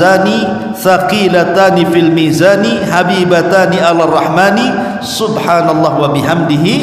kanzani thaqilatani fil mizani habibatani ala rahmani subhanallah wa bihamdihi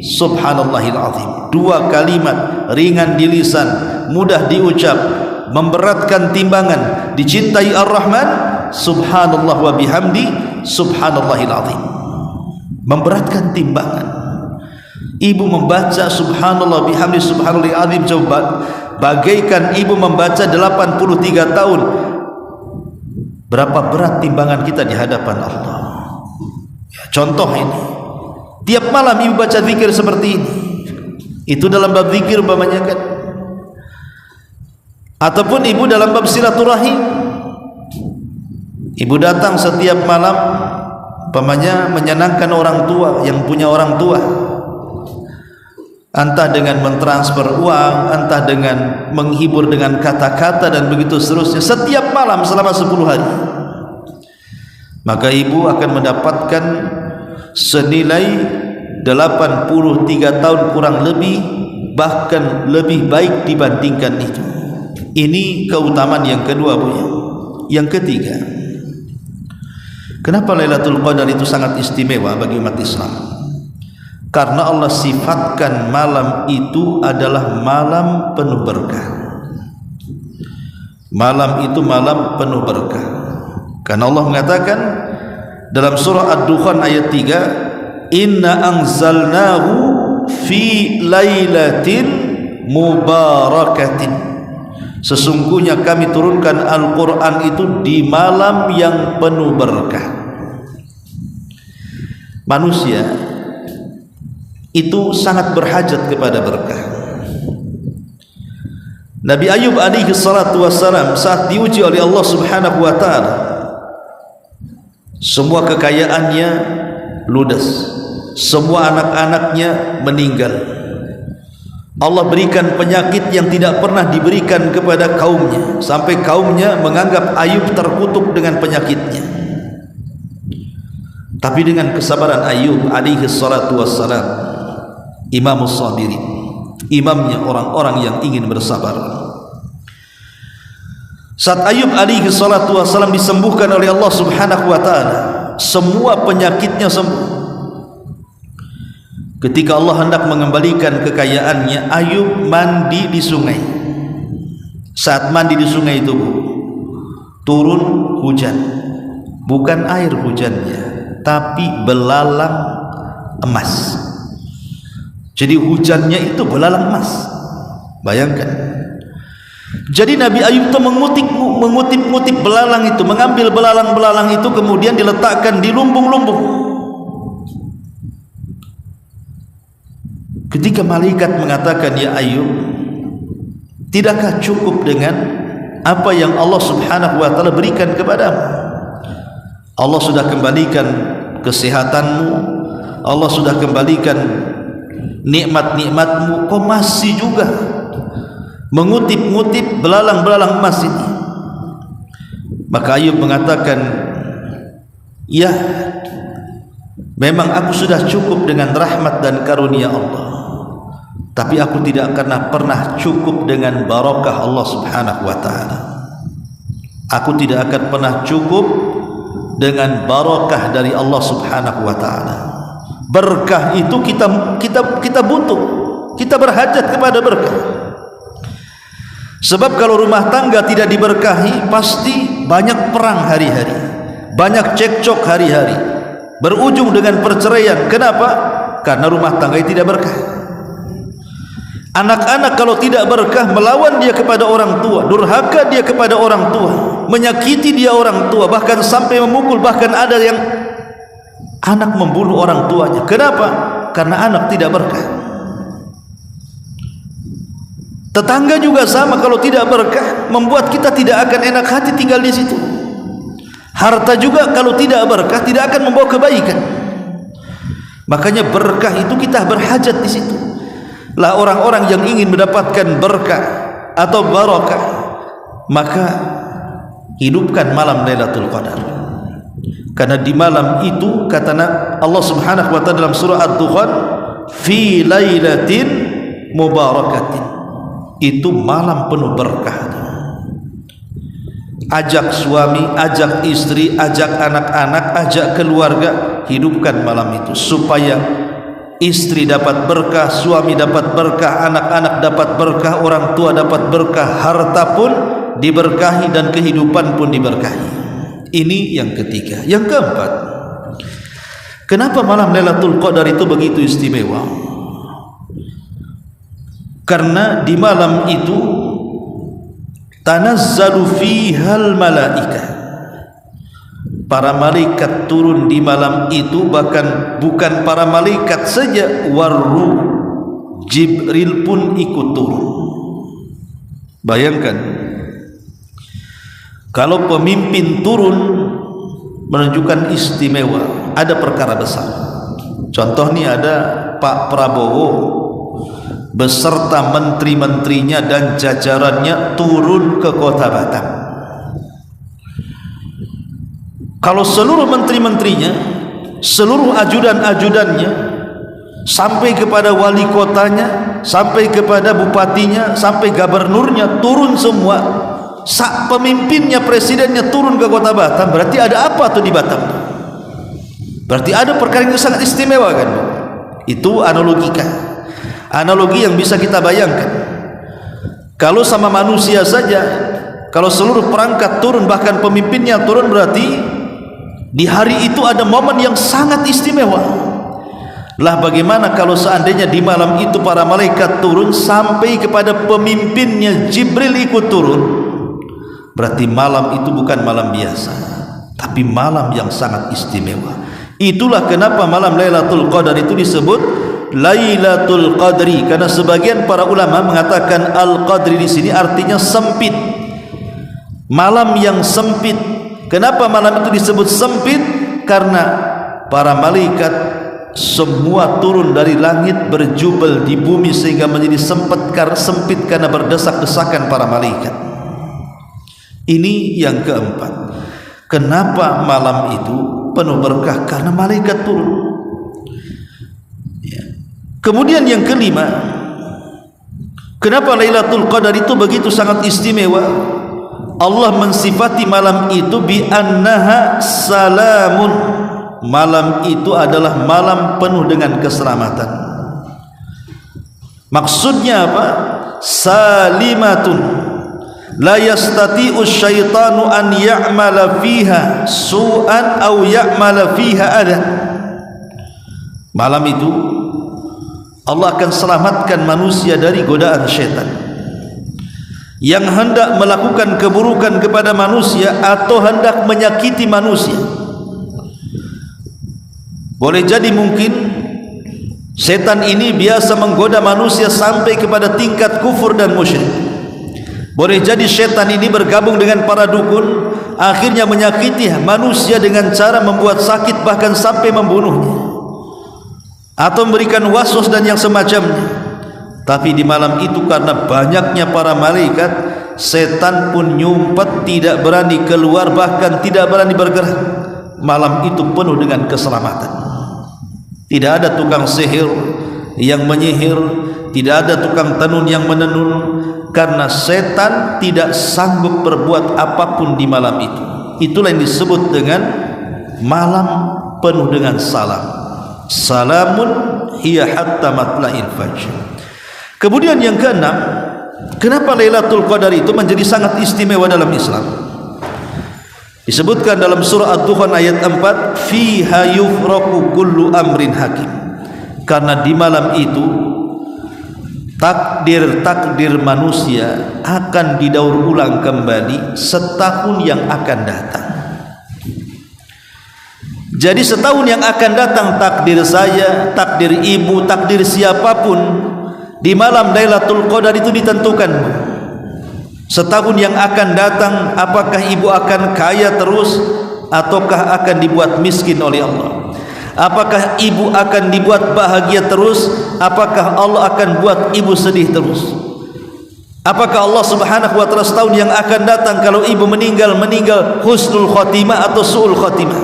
subhanallahil azim. Dua kalimat ringan di lisan, mudah diucap, memberatkan timbangan, dicintai Ar-Rahman, subhanallah wa bihamdi subhanallahil azim. Memberatkan timbangan. Ibu membaca subhanallah bihamdi subhanallahil azim, coba bagaikan ibu membaca 83 tahun. Berapa berat timbangan kita di hadapan Allah. Contoh ini, tiap malam ibu baca zikir seperti ini. Itu dalam bab zikir umpamanya kan. Ataupun ibu dalam bab silaturahim, ibu datang setiap malam umpamanya menyenangkan orang tua yang punya orang tua, entah dengan mentransfer uang, entah dengan menghibur dengan kata-kata dan begitu seterusnya setiap malam selama 10 hari, maka ibu akan mendapatkan senilai 83 tahun kurang lebih, bahkan lebih baik dibandingkan itu. Ini keutamaan yang kedua, Bu. Yang ketiga, kenapa Lailatul Qadar itu sangat istimewa bagi umat Islam? Karena Allah sifatkan malam itu adalah malam penuh berkah. Malam itu malam penuh berkah. Karena Allah mengatakan dalam surah Ad-Dukhan ayat 3, inna anzalnahu fi lailatin mubarakatin. Sesungguhnya kami turunkan Al-Quran itu di malam yang penuh berkah. Manusia itu sangat berhajat kepada berkah. Nabi Ayub alaihi salatu wassalam saat diuji oleh Allah subhanahu wa ta'ala, semua kekayaannya ludes, semua anak-anaknya meninggal. Allah berikan penyakit yang tidak pernah diberikan kepada kaumnya, sampai kaumnya menganggap Ayub terkutuk dengan penyakitnya. Tapi dengan kesabaran Ayub alaihi salatu wassalam, Imamus Sabirin, imamnya orang-orang yang ingin bersabar, saat Ayub alaihi salatu wassalam disembuhkan oleh Allah subhanahu wa ta'ala, semua penyakitnya sembuh. Ketika Allah hendak mengembalikan kekayaannya, Ayub mandi di sungai. Saat mandi di sungai itu, turun hujan. Bukan air hujannya, tapi belalang emas. Jadi hujannya itu belalang emas. Bayangkan. Jadi Nabi Ayub itu mengutip belalang itu, mengambil belalang-belalang itu, kemudian diletakkan di lumbung-lumbung. Ketika malaikat mengatakan, ya Ayub, tidakkah cukup dengan apa yang Allah subhanahu wa ta'ala berikan kepadamu? Allah sudah kembalikan kesehatanmu, Allah sudah kembalikan nikmat-nikmatmu, kau masih juga mengutip-ngutip belalang-belalang emas ini? Maka Ayub mengatakan, ya, memang aku sudah cukup dengan rahmat dan karunia Allah, tapi aku tidak pernah cukup dengan barakah Allah subhanahu wa ta'ala. Aku tidak akan pernah cukup dengan barakah dari Allah subhanahu wa ta'ala. Berkah itu kita butuh, kita berhajat kepada berkah. Sebab kalau rumah tangga tidak diberkahi, pasti banyak perang hari-hari, banyak cekcok hari-hari, berujung dengan perceraian. Kenapa? Karena rumah tangga tidak berkah. Anak-anak kalau tidak berkah, melawan dia kepada orang tua, durhaka dia kepada orang tua, menyakiti dia orang tua, bahkan sampai memukul, bahkan ada yang anak membunuh orang tuanya. Kenapa? Karena anak tidak berkah. Tetangga juga sama, kalau tidak berkah, membuat kita tidak akan enak hati tinggal di situ. Harta juga kalau tidak berkah, tidak akan membawa kebaikan. Makanya berkah itu kita berhajat di situ. Lah orang-orang yang ingin mendapatkan berkah atau barakah, maka hidupkan malam Lailatul Qadar. Karena di malam itu kata Allah subhanahu wa ta'ala dalam surah Ad-Dukhan, fi lailatin mubarakatin, itu malam penuh berkah. ajak suami, ajak istri, ajak anak-anak, ajak keluarga, hidupkan malam itu supaya istri dapat berkah, suami dapat berkah, anak-anak dapat berkah, orang tua dapat berkah, harta pun diberkahi dan kehidupan pun diberkahi. Ini yang ketiga. Yang keempat, kenapa malam Lailatul Qadar itu begitu istimewa? Karena di malam itu tanazzalu fihal malaikah, para malaikat turun di malam itu. Bahkan bukan para malaikat saja, warruh, Jibril pun ikut turun. Bayangkan kalau pemimpin turun, menunjukkan istimewa, ada perkara besar. Contoh nih, ada Pak Prabowo beserta menteri-menterinya dan jajarannya turun ke kota Batam. Kalau seluruh menteri-menterinya, seluruh ajudan-ajudannya, sampai kepada wali kotanya, sampai kepada bupatinya, sampai gubernurnya turun semua, pemimpinnya, presidennya turun ke kota Batam, berarti ada apa tuh di Batam? Berarti ada perkara yang sangat istimewa kan? Itu analogi yang bisa kita bayangkan. Kalau sama manusia saja, kalau seluruh perangkat turun, bahkan pemimpinnya turun, berarti di hari itu ada momen yang sangat istimewa. Lah bagaimana kalau seandainya di malam itu para malaikat turun sampai kepada pemimpinnya Jibril ikut turun? Berarti malam itu bukan malam biasa, tapi malam yang sangat istimewa. Itulah kenapa malam Lailatul Qadar itu disebut Lailatul Qadri, karena sebagian para ulama mengatakan Al-Qadri di sini artinya sempit. Malam yang sempit. Kenapa malam itu disebut sempit? Karena para malaikat semua turun dari langit berjubel di bumi sehingga menjadi sempit karena berdesak-desakan para malaikat. Ini yang keempat. Kenapa malam itu penuh berkah? Karena malaikat turun. Kemudian yang kelima, kenapa Lailatul Qadar itu begitu sangat istimewa? Allah mensifati malam itu bi annaha salamun. Malam itu adalah malam penuh dengan keselamatan. Maksudnya apa? Salimatun. La yastati'u syaitanu an ya'mala fiha su'an aw ya'mala fiha adan. Malam itu Allah akan selamatkan manusia dari godaan syaitan yang hendak melakukan keburukan kepada manusia atau hendak menyakiti manusia. Boleh jadi mungkin setan ini biasa menggoda manusia sampai kepada tingkat kufur dan musyrik. Boleh jadi setan ini bergabung dengan para dukun, akhirnya menyakiti manusia dengan cara membuat sakit bahkan sampai membunuhnya, atau memberikan waswas dan yang semacamnya. Tapi di malam itu karena banyaknya para malaikat, setan pun nyumpet, tidak berani keluar, bahkan tidak berani bergerak. Malam itu penuh dengan keselamatan. Tidak ada tukang sihir yang menyihir, tidak ada tukang tenun yang menenun, karena setan tidak sanggup berbuat apapun di malam itu. Itulah yang disebut dengan malam penuh dengan salam. Salamun hiya hatta matla'il fajr. Kemudian yang keenam, kenapa Lailatul Qadar itu menjadi sangat istimewa dalam Islam? Disebutkan dalam surah Ad-Dukhan ayat 4, fiha yufraqu kullu amrin hakim. Karena di malam itu takdir-takdir manusia akan didaur ulang kembali setahun yang akan datang. Jadi setahun yang akan datang, takdir saya, takdir ibu, takdir siapapun di malam Lailatul Qadar itu ditentukan. Setahun yang akan datang, apakah ibu akan kaya terus ataukah akan dibuat miskin oleh Allah? Apakah ibu akan dibuat bahagia terus? Apakah Allah akan buat ibu sedih terus? Apakah Allah Subhanahu wa taala setahun yang akan datang kalau ibu meninggal husnul khotimah atau su'ul khotimah?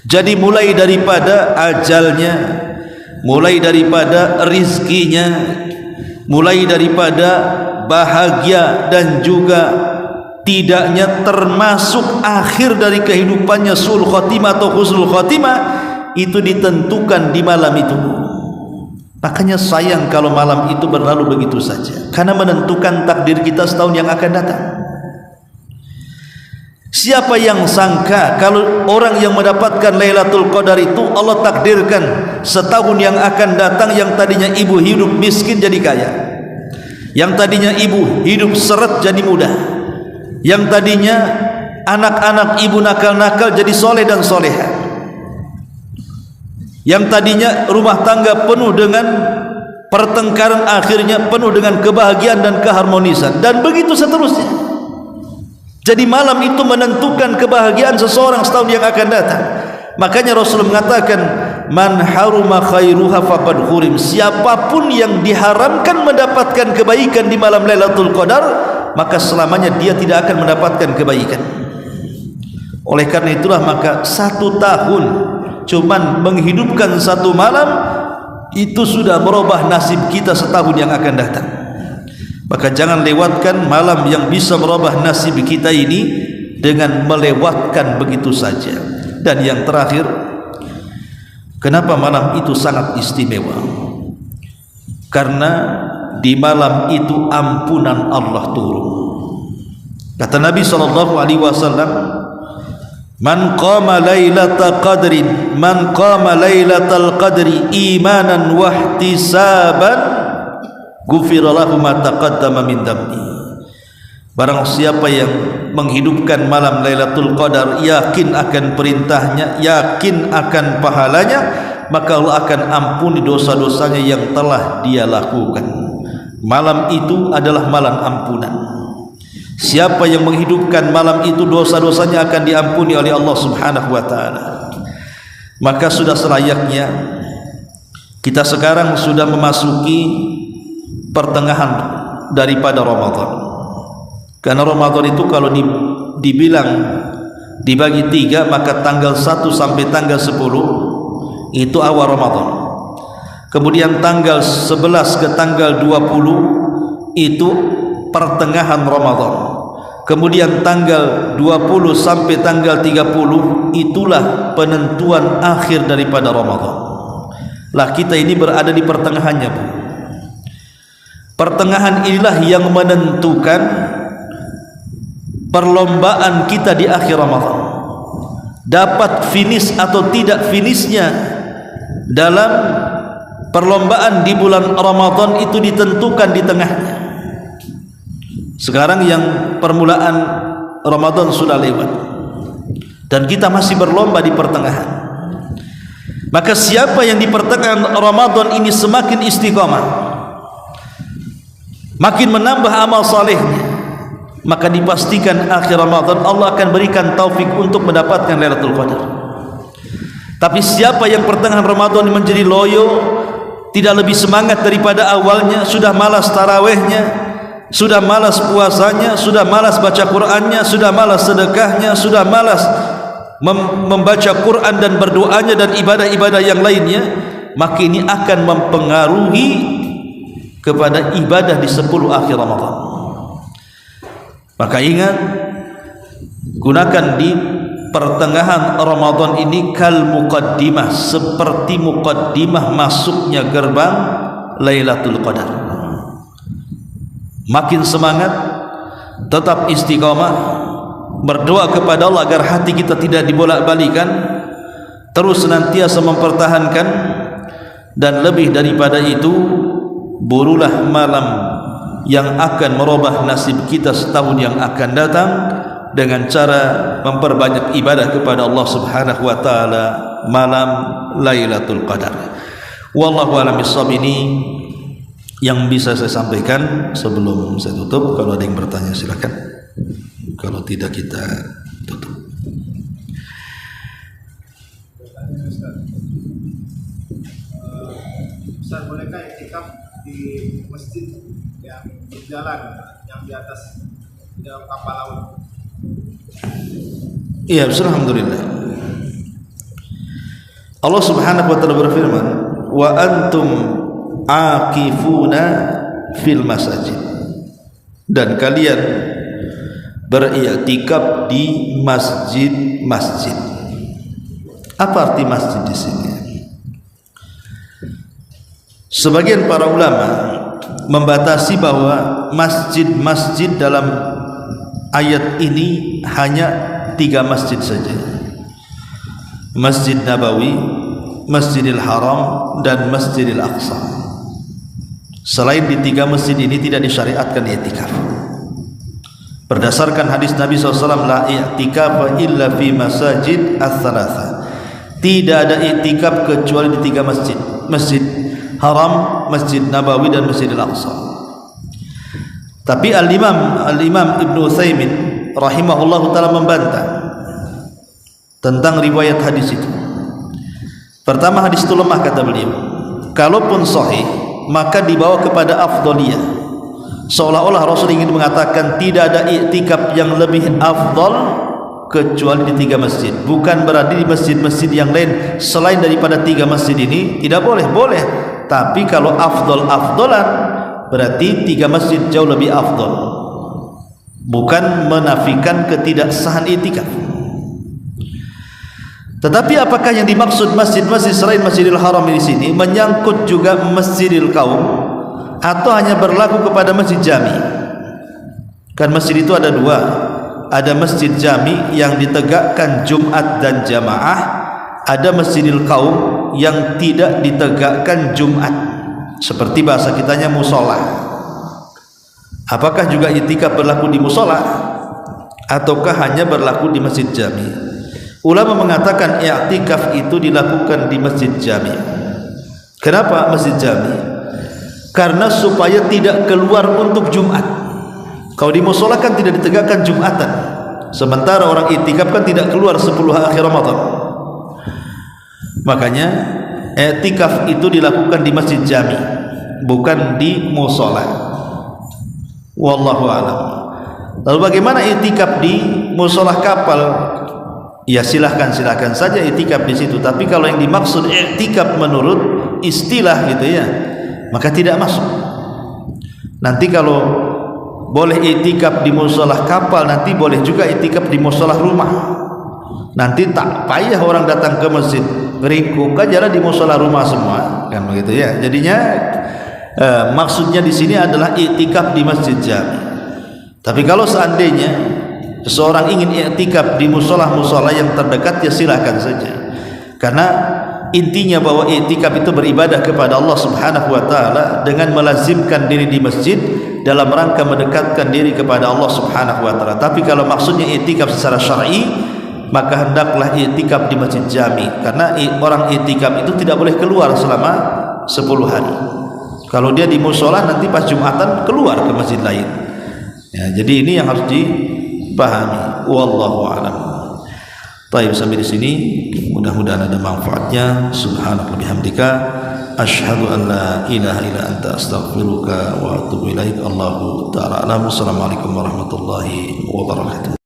Jadi mulai daripada ajalnya, mulai daripada rizkinya, mulai daripada bahagia dan juga tidaknya termasuk akhir dari kehidupannya su'ul khotimah atau husnul khotimah, itu ditentukan di malam itu. Makanya sayang kalau malam itu berlalu begitu saja, karena menentukan takdir kita setahun yang akan datang. Siapa yang sangka kalau orang yang mendapatkan Lailatul Qadar itu Allah takdirkan setahun yang akan datang, yang tadinya ibu hidup miskin jadi kaya, yang tadinya ibu hidup seret jadi muda, yang tadinya anak-anak ibu nakal-nakal jadi soleh dan soleha, yang tadinya rumah tangga penuh dengan pertengkaran akhirnya penuh dengan kebahagiaan dan keharmonisan, dan begitu seterusnya. Jadi malam itu menentukan kebahagiaan seseorang setahun yang akan datang. Makanya Rasul mengatakan, man haruma khairuha faqad hurim. Siapapun yang diharamkan mendapatkan kebaikan di malam Lailatul Qadar, maka selamanya dia tidak akan mendapatkan kebaikan. Oleh karena itulah maka 1 tahun cuman menghidupkan 1 malam itu sudah merubah nasib kita setahun yang akan datang. Maka jangan lewatkan malam yang bisa merubah nasib kita ini dengan melewatkan begitu saja. Dan yang terakhir, kenapa malam itu sangat istimewa? Karena di malam itu ampunan Allah turun. Kata Nabi SAW, man qama lailatal qadri, man qama lailatal qadri imanan wa ihtisaban ghufira lahu ma taqaddama min dhanbi. Barang siapa yang menghidupkan malam Lailatul Qadar, yakin akan perintahnya, yakin akan pahalanya, maka Allah akan ampuni dosa-dosanya yang telah dia lakukan. Malam itu adalah malam ampunan. Siapa yang menghidupkan malam itu, dosa-dosanya akan diampuni oleh Allah Subhanahu wa taala. Maka sudah selayaknya kita sekarang sudah memasuki pertengahan daripada Ramadan. Karena Ramadan itu kalau dibilang dibagi 3, maka tanggal 1 sampai tanggal 10 itu awal Ramadan. Kemudian tanggal 11 ke tanggal 20 itu pertengahan Ramadan. Kemudian tanggal 20 sampai tanggal 30 itulah penentuan akhir daripada Ramadan. Lah kita ini berada di pertengahannya, Bu. Pertengahan inilah yang menentukan perlombaan kita di akhir Ramadan. Dapat finish atau tidak finishnya dalam perlombaan di bulan Ramadan itu ditentukan di tengahnya. Sekarang yang permulaan Ramadan sudah lewat dan kita masih berlomba di pertengahan. Maka siapa yang di pertengahan Ramadan ini semakin istiqamah, makin menambah amal salehnya, maka dipastikan akhir Ramadan Allah akan berikan taufik untuk mendapatkan Lailatul Qadar. Tapi siapa yang pertengahan Ramadan menjadi loyo, tidak lebih semangat daripada awalnya, sudah malas tarawehnya, sudah malas puasanya, sudah malas baca Qur'annya, sudah malas sedekahnya, sudah malas membaca Quran dan berdoanya dan ibadah-ibadah yang lainnya, maka ini akan mempengaruhi kepada ibadah di 10 akhir Ramadan. Maka ingat, gunakan di pertengahan Ramadan ini kal muqaddimah, seperti muqaddimah masuknya gerbang Lailatul Qadar. Makin semangat, tetap istiqamah, berdoa kepada Allah agar hati kita tidak dibolak-balikan, terus senantiasa mempertahankan, dan lebih daripada itu, burulah malam yang akan merubah nasib kita setahun yang akan datang dengan cara memperbanyak ibadah kepada Allah Subhanahu wa taala malam Lailatul Qadar. Wallahu a'lam bishawab. Ini yang bisa saya sampaikan sebelum saya tutup. Kalau ada yang bertanya silakan. Kalau tidak kita tutup. Ustaz, bolehkah iktikaf di masjid yang berjalan, yang di atas dalam kapal laut? Iya, alhamdulillah. Allah Subhanahu wa taala berfirman, "Wa antum aqifuna fil masajid." Dan kalian beriktikaf di masjid-masjid. Apa arti masjid di sini? Sebagian para ulama membatasi bahwa masjid-masjid dalam ayat ini hanya 3 masjid saja. Masjid Nabawi, Masjidil Haram, dan Masjidil Aqsa. Selain di 3 masjid ini tidak disyariatkan i'tikaf. Berdasarkan hadis Nabi SAW, la i'tikafa illa fi masajid ats-tsalatsa. Tidak ada i'tikaf kecuali di 3 masjid. Masjid Haram, Masjid Nabawi, dan Masjidil Aqsa. Tapi Al-Imam Ibnu Utsaimin rahimahullahu taala membantah tentang riwayat hadis itu. Pertama, hadis itu lemah kata beliau. Kalaupun sahih, maka dibawa kepada afdaliyah. Seolah-olah Rasul ingin mengatakan tidak ada i'tikaf yang lebih afdal kecuali di 3 masjid. Bukan berarti di masjid-masjid yang lain selain daripada 3 masjid ini tidak boleh. Boleh. Tapi kalau afdal-afdalan berarti 3 masjid jauh lebih afdal. Bukan menafikan ketidaksahan i'tikaf. Tetapi apakah yang dimaksud masjid-masjid selain Masjidil Haram di sini menyangkut juga Masjidil Qaum atau hanya berlaku kepada masjid jami? Kan masjid itu ada 2. Ada masjid jami yang ditegakkan Jumat dan jamaah, ada Masjidil Qaum yang tidak ditegakkan Jumat, seperti bahasa kitanya musola. Apakah juga i'tikaf berlaku di musola ataukah hanya berlaku di masjid jami? Ulama mengatakan i'tikaf itu dilakukan di masjid jami. Kenapa masjid jami? Karena supaya tidak keluar untuk Jumat. Kalau di musola kan tidak ditegakkan Jumatan, sementara orang i'tikaf kan tidak keluar 10 akhir Ramadan. Makanya i'tikaf itu dilakukan di masjid jami, bukan di musola. Wallahu a'lam. Lalu bagaimana i'tikaf di musola kapal? Ya silahkan saja i'tikaf di situ. Tapi kalau yang dimaksud i'tikaf menurut istilah gitu ya, maka tidak masuk. Nanti kalau boleh i'tikaf di musola kapal, nanti boleh juga i'tikaf di musola rumah. Nanti tak payah orang datang ke masjid, beringkuk aja di musola rumah semua, kan begitu ya. Jadinya maksudnya di sini adalah i'tikaf di masjid jami. Tapi kalau seandainya seseorang ingin i'tikaf di musola-musola yang terdekat, ya silakan saja. Karena intinya bahwa i'tikaf itu beribadah kepada Allah Subhanahu wa taala dengan melazimkan diri di masjid dalam rangka mendekatkan diri kepada Allah Subhanahu wa taala. Tapi kalau maksudnya i'tikaf secara syar'i, maka hendaklah i'tikaf di masjid jami, karena orang i'tikaf itu tidak boleh keluar selama 10 hari. Kalau dia di musola nanti pas Jumatan keluar ke masjid lain. Ya, jadi ini yang harus dipahami. Wallahu a'lam. Baik, sampai di sini mudah-mudahan ada manfaatnya. Subhanallah bihamdika asyhadu an la ilaha illa anta astaghfiruka wa atubu ilaik. Allahu ta'ala alam. Assalamualaikum warahmatullahi wabarakatuh.